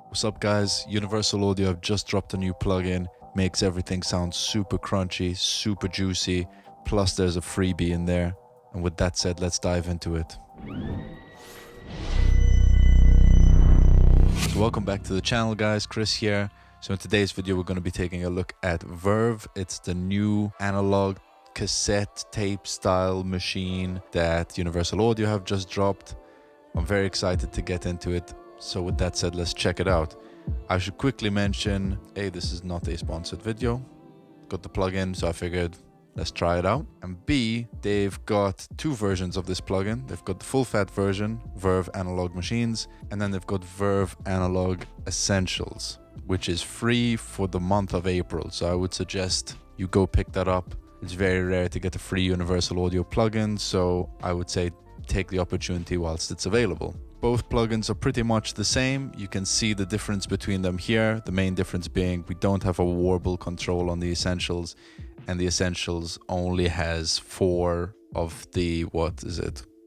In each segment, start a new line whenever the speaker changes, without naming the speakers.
What's up guys, Universal Audio have just dropped a new plugin, makes everything sound super crunchy, super juicy, plus there's a freebie in there. And with that said, let's dive into it. So welcome back to the channel guys, Chris here. So in today's video we're going to be taking a look at Verve. It's the new analog cassette tape style machine that Universal Audio have just dropped. I'm very excited to get into it. So with that said, let's check it out. I should quickly mention, A, this is not a sponsored video. Got the plugin, so I figured let's try it out. And B, they've got two versions of this plugin. They've got the full fat version, Verve Analog Machines, and then they've got Verve Analog Essentials, which is free for the month of April. So I would suggest you go pick that up. It's very rare to get a free Universal Audio plugin, so I would say take the opportunity whilst it's available. Both plugins are pretty much the same. You can see the difference between them here. The main difference being we don't have a warble control on the Essentials, and the Essentials only has 4 of the,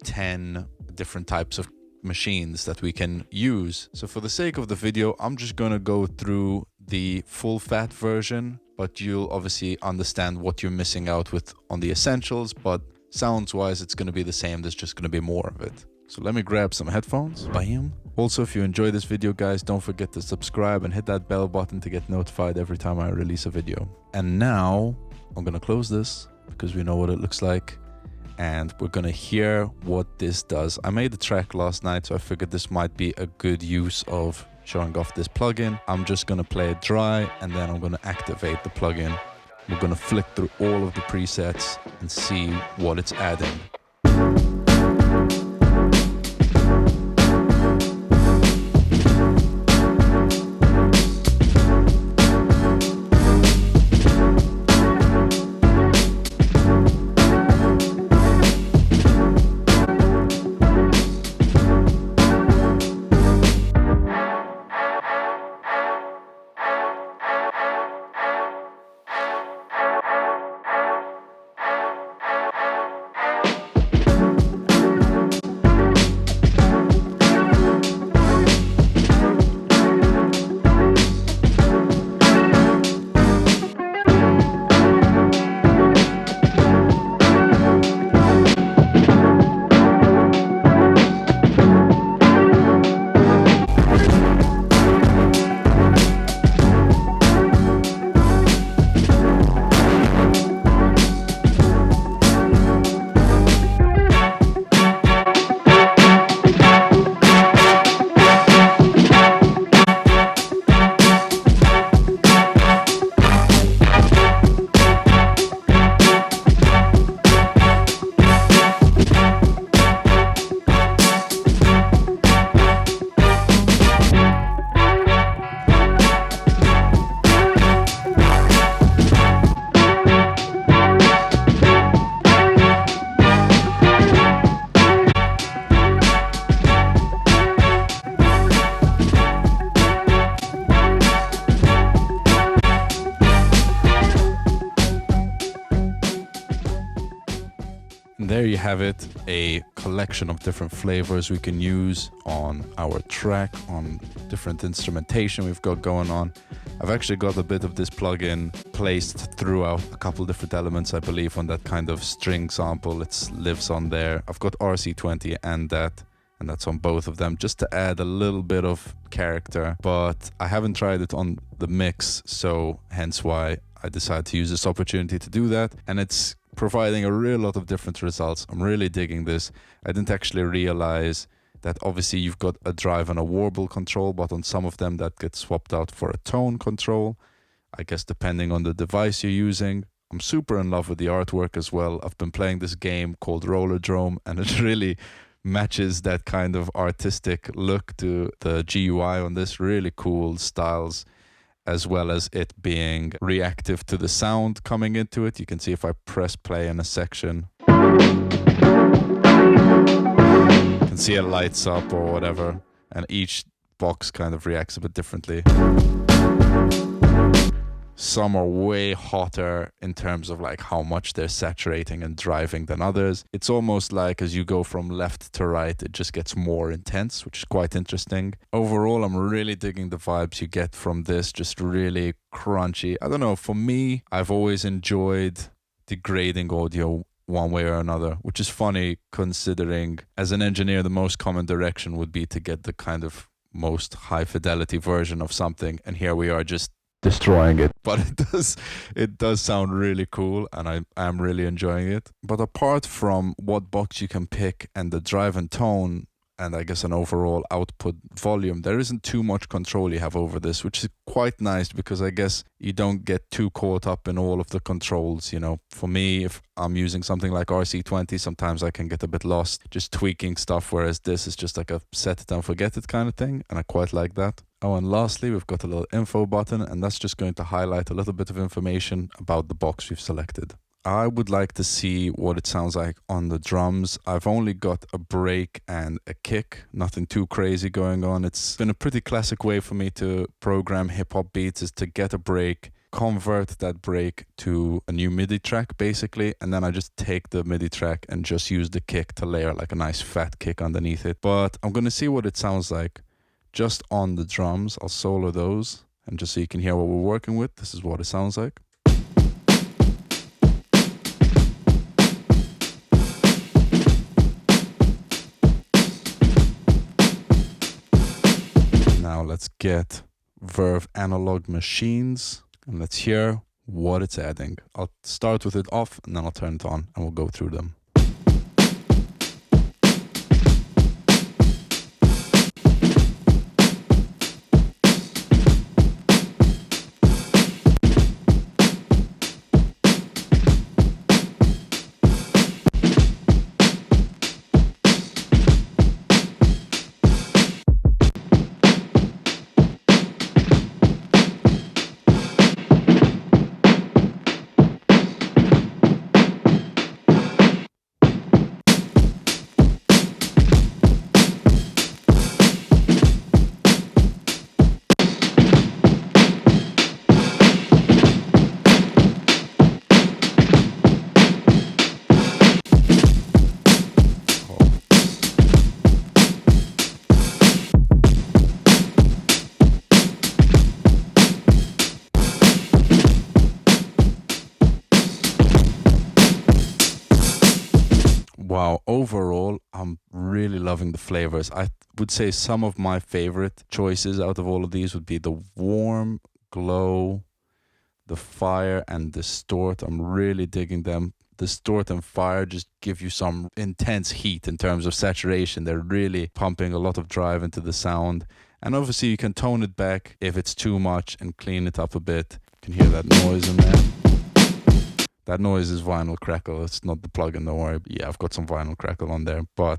10 different types of machines that we can use. So for the sake of the video, I'm just gonna go through the full fat version, but you'll obviously understand what you're missing out with on the Essentials, but sounds wise, it's gonna be the same. There's just gonna be more of it. So let me grab some headphones. Bam. Also, if you enjoy this video, guys, don't forget to subscribe and hit that bell button to get notified every time I release a video. And now I'm gonna close this because we know what it looks like. And we're gonna hear what this does. I made the track last night, so I figured this might be a good use of showing off this plugin. I'm just gonna play it dry and then I'm gonna activate the plugin. We're gonna flick through all of the presets and see what it's adding. There you have it, a collection of different flavors we can use on our track, on different instrumentation we've got going on. I've actually got a bit of this plugin placed throughout a couple different elements, I believe, on that kind of string sample. It lives on there. I've got RC20 and that's on both of them, just to add a little bit of character, but I haven't tried it on the mix, so hence why I decided to use this opportunity to do that, and it's providing a real lot of different results. I'm really digging this. I didn't actually realize that obviously you've got a drive and a warble control, but on some of them that gets swapped out for a tone control, I guess depending on the device you're using. I'm super in love with the artwork as well. I've been playing this game called Rollerdrome, and it really matches that kind of artistic look to the GUI on this. Really cool styles, as well as it being reactive to the sound coming into it. You can see if I press play in a section, you can see it lights up or whatever, and each box kind of reacts a bit differently. Some are way hotter in terms of like how much they're saturating and driving than others. It's almost like as you go from left to right, it just gets more intense, which is quite interesting. Overall, I'm really digging the vibes you get from this, just really crunchy. I don't know, for me, I've always enjoyed degrading audio one way or another, which is funny considering as an engineer, the most common direction would be to get the kind of most high fidelity version of something, and here we are just destroying it. But it does sound really cool, and I am really enjoying it. But apart from what box you can pick and the drive and tone, and I guess an overall output volume, there isn't too much control you have over this, which is quite nice because I guess you don't get too caught up in all of the controls. You know, for me, if I'm using something like RC20, sometimes I can get a bit lost just tweaking stuff, whereas this is just like a set it and forget it kind of thing, and I quite like that. Oh, and lastly, we've got a little info button, and that's just going to highlight a little bit of information about the box we've selected. I would like to see what it sounds like on the drums. I've only got a break and a kick, nothing too crazy going on. It's been a pretty classic way for me to program hip-hop beats, is to get a break, convert that break to a new MIDI track basically, and then I just take the MIDI track and just use the kick to layer like a nice fat kick underneath it. But I'm going to see what it sounds like just on the drums. I'll solo those, and just so you can hear what we're working with, this is what it sounds like. Now let's get Verve Analog Machines, and let's hear what it's adding. I'll start with it off, and then I'll turn it on, and we'll go through them. Wow, overall, I'm really loving the flavors. I would say some of my favorite choices out of all of these would be the warm, glow, the fire, and distort. I'm really digging them. Distort and fire just give you some intense heat in terms of saturation. They're really pumping a lot of drive into the sound. And obviously you can tone it back if it's too much and clean it up a bit. You can hear that noise in there. That noise is vinyl crackle. It's not the plugin, don't worry. Yeah, I've got some vinyl crackle on there, but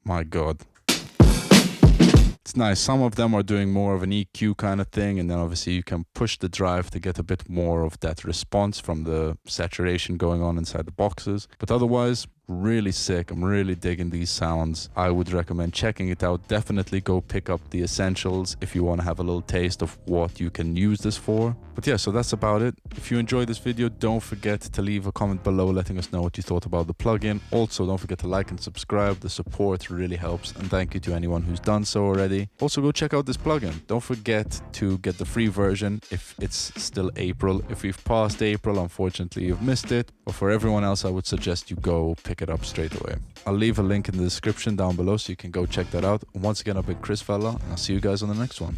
my God. It's nice. Some of them are doing more of an EQ kind of thing, and then obviously you can push the drive to get a bit more of that response from the saturation going on inside the boxes. But otherwise, really sick. I'm really digging these sounds. I would recommend checking it out. Definitely go pick up the essentials if you want to have a little taste of what you can use this for. But yeah, so that's about it. If you enjoyed this video, don't forget to leave a comment below letting us know what you thought about the plugin. Also, don't forget to like and subscribe. The support really helps, and thank you to anyone who's done so already. Also, go check out this plugin. Don't forget to get the free version if it's still April. If we've passed April, unfortunately, you've missed it. But for everyone else, I would suggest you go pick it up straight away. I'll leave a link in the description down below so you can go check that out. And once again, I've been Chris Vella, and I'll see you guys on the next one.